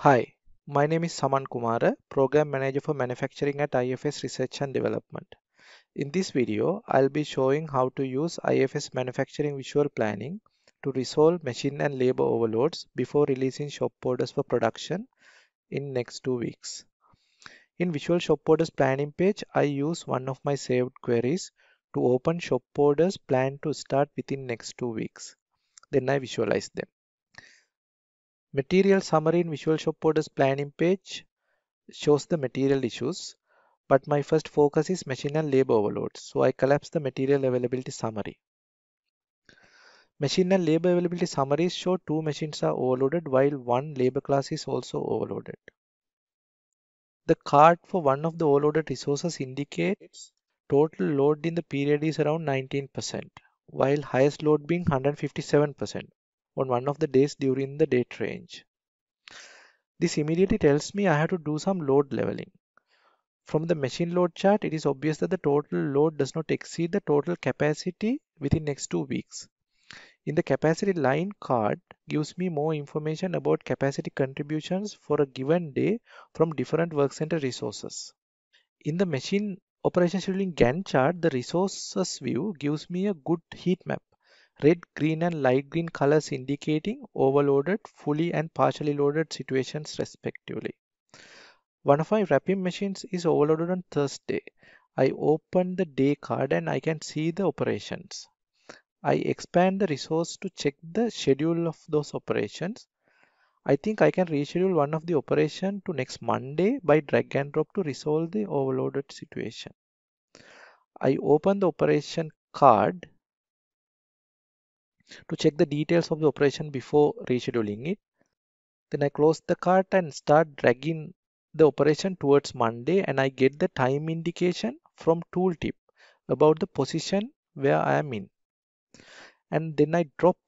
Hi, my name is Saman Kumara, Program Manager for Manufacturing at IFS Research and Development. In this video, I'll be showing how to use IFS Manufacturing Visual Planning to resolve machine and labor overloads before releasing shop orders for production in next 2 weeks. In Visual Shop Orders Planning page, I use one of my saved queries to open shop orders planned to start within next 2 weeks. Then I visualize them. Material summary in Visual Shop Orders Planning page shows the material issues, but my first focus is machine and labor overloads, so I collapse the material availability summary. Machine and labor availability summaries show two machines are overloaded while one labor class is also overloaded. The card for one of the overloaded resources indicates total load in the period is around 19%, while highest load being 157% on one of the days during the date range. This immediately tells me I have to do some load leveling. From the machine load chart, it is obvious that the total load does not exceed the total capacity within next 2 weeks. In the capacity line card gives me more information about capacity contributions for a given day from different work center resources. In the machine operation scheduling Gantt chart, the resources view gives me a good heat map. Red, green and light green colors indicating overloaded, fully and partially loaded situations respectively. One of my wrapping machines is overloaded on Thursday. I open the day card and I can see the operations. I expand the resource to check the schedule of those operations. I think I can reschedule one of the operation to next Monday by drag and drop to resolve the overloaded situation. I open the operation card to check the details of the operation before rescheduling it. Then I close the cart and start dragging the operation towards Monday, and I get the time indication from tooltip about the position where I am in. And then I drop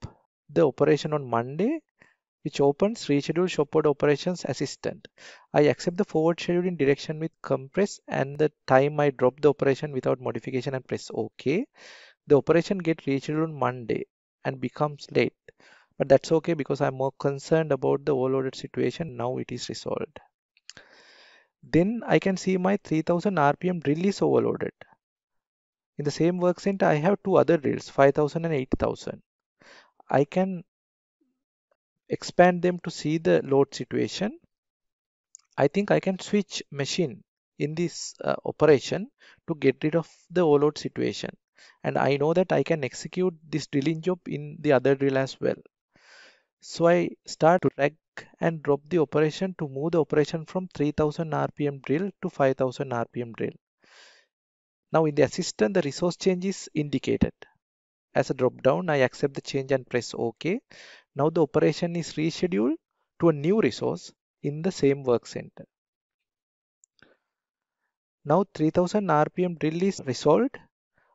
the operation on Monday, which opens reschedule shop order operations assistant. I accept the forward scheduling direction with compress and the time I drop the operation without modification and press OK. The operation gets rescheduled on Monday and becomes late. But that's okay because I'm more concerned about the overloaded situation. Now it is resolved. Then I can see my 3000 RPM drill is overloaded. In the same work center, I have two other drills, 5000 and 8000. I can expand them to see the load situation. I think I can switch machine in this operation to get rid of the overload situation. And I know that I can execute this drilling job in the other drill as well. So I start to drag and drop the operation to move the operation from 3000 RPM drill to 5000 RPM drill. Now in the assistant, the resource change is indicated. As a drop down, I accept the change and press OK. Now the operation is rescheduled to a new resource in the same work center. Now 3000 RPM drill is resolved,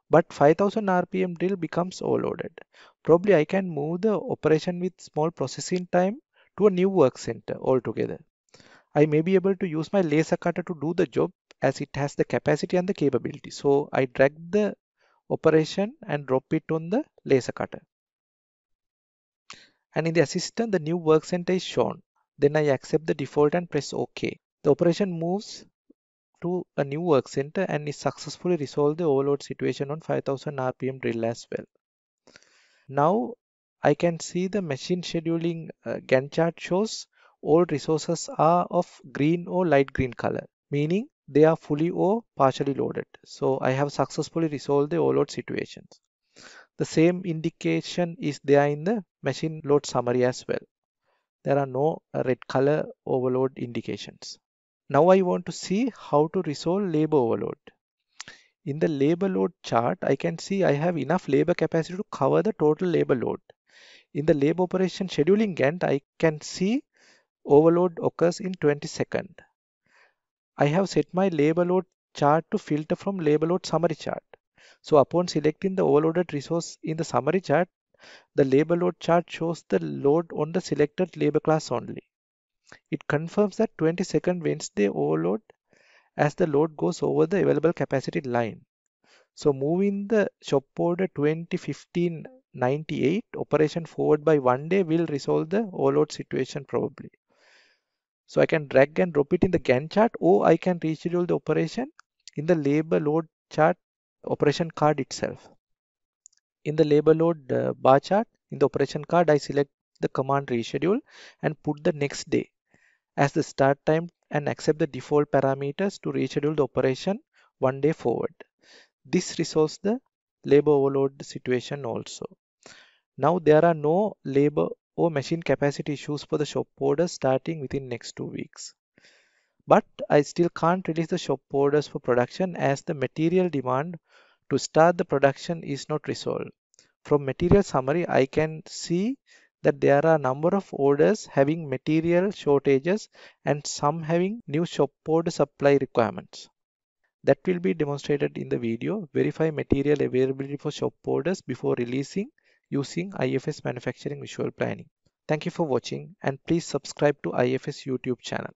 but 5000 RPM drill becomes overloaded. Probably I can move the operation with small processing time to a new work center altogether. I may be able to use my laser cutter to do the job as it has the capacity and the capability. So I drag the operation and drop it on the laser cutter. And in the assistant, the new work center is shown. Then I accept the default and press OK. The operation moves to a new work center and is successfully resolved the overload situation on 5000 RPM drill as well. Now I can see the machine scheduling Gantt chart shows all resources are of green or light green color, meaning they are fully or partially loaded. So I have successfully resolved the overload situations. The same indication is there in the machine load summary as well. There are no red color overload indications. Now I want to see how to resolve labor overload. In the labor load chart, I can see I have enough labor capacity to cover the total labor load. In the labor operation scheduling Gantt, I can see overload occurs in 20 seconds. I have set my labor load chart to filter from labor load summary chart. So upon selecting the overloaded resource in the summary chart, the labor load chart shows the load on the selected labor class only. It confirms that 22nd Wednesday overload as the load goes over the available capacity line. So moving the shop order 2015-98 operation forward by 1 day will resolve the overload situation probably. So I can drag and drop it in the Gantt chart, or I can reschedule the operation in the labor load chart operation card itself. In the labor load bar chart, in the operation card, I select the command reschedule and put the next day as the start time and accept the default parameters to reschedule the operation one day forward. This resolves the labor overload situation also. Now there are no labor or machine capacity issues for the shop orders starting within next 2 weeks. But I still can't release the shop orders for production as the material demand to start the production is not resolved. From material summary, I can see that there are a number of orders having material shortages and some having new shop order supply requirements. That will be demonstrated in the video. Verify material availability for shop orders before releasing using IFS Manufacturing Visual Planning. Thank you for watching and please subscribe to IFS YouTube channel.